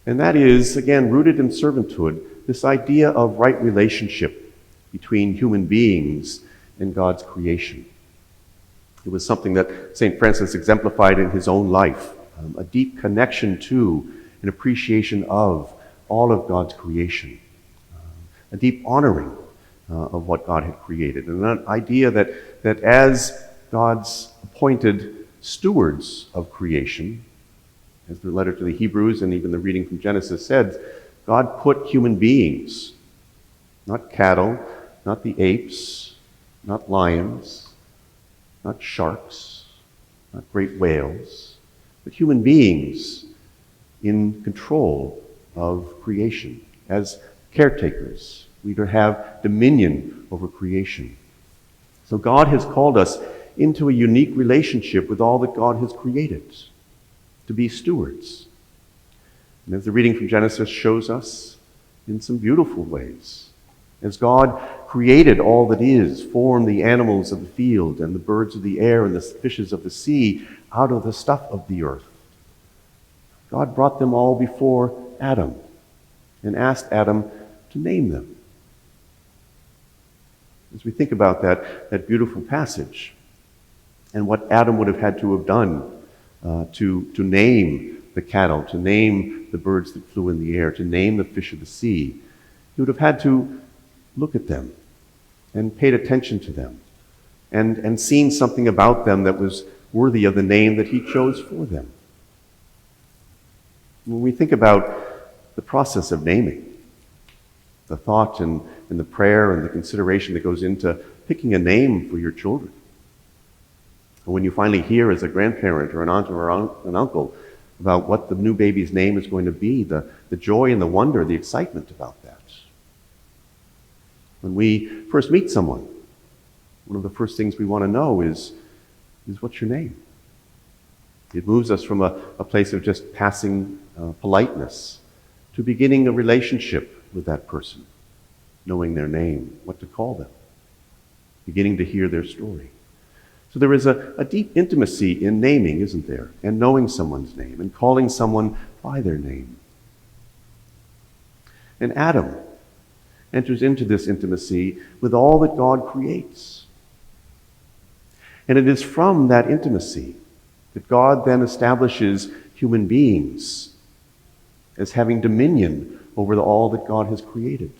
And that is, again, rooted in servanthood, this idea of right relationship between human beings and God's creation. It was something that St. Francis exemplified in his own life, a deep connection to and appreciation of all of God's creation, a deep honoring of what God had created, and an idea that as God's appointed stewards of creation, as the letter to the Hebrews and even the reading from Genesis said, God put human beings, not cattle, not the apes, not lions, not sharks, not great whales, but human beings in control of creation as caretakers. We are to have dominion over creation. So God has called us into a unique relationship with all that God has created, to be stewards. And as the reading from Genesis shows us, in some beautiful ways, as God created all that is, formed the animals of the field and the birds of the air and the fishes of the sea out of the stuff of the earth, God brought them all before Adam and asked Adam to name them. As we think about that beautiful passage and what Adam would have had to have done to name the cattle, to name the birds that flew in the air, to name the fish of the sea, he would have had to look at them and paid attention to them and seen something about them that was worthy of the name that he chose for them. When we think about the process of naming, the thought and the prayer and the consideration that goes into picking a name for your children, and when you finally hear as a grandparent or an aunt or an uncle about what the new baby's name is going to be, the joy and the wonder, the excitement about that. When we first meet someone, one of the first things we want to know is what's your name? It moves us from a place of just passing politeness to beginning a relationship with that person, knowing their name, what to call them, beginning to hear their story. So there is a deep intimacy in naming, isn't there? And knowing someone's name and calling someone by their name. And Adam enters into this intimacy with all that God creates. And it is from that intimacy that God then establishes human beings as having dominion over all that God has created.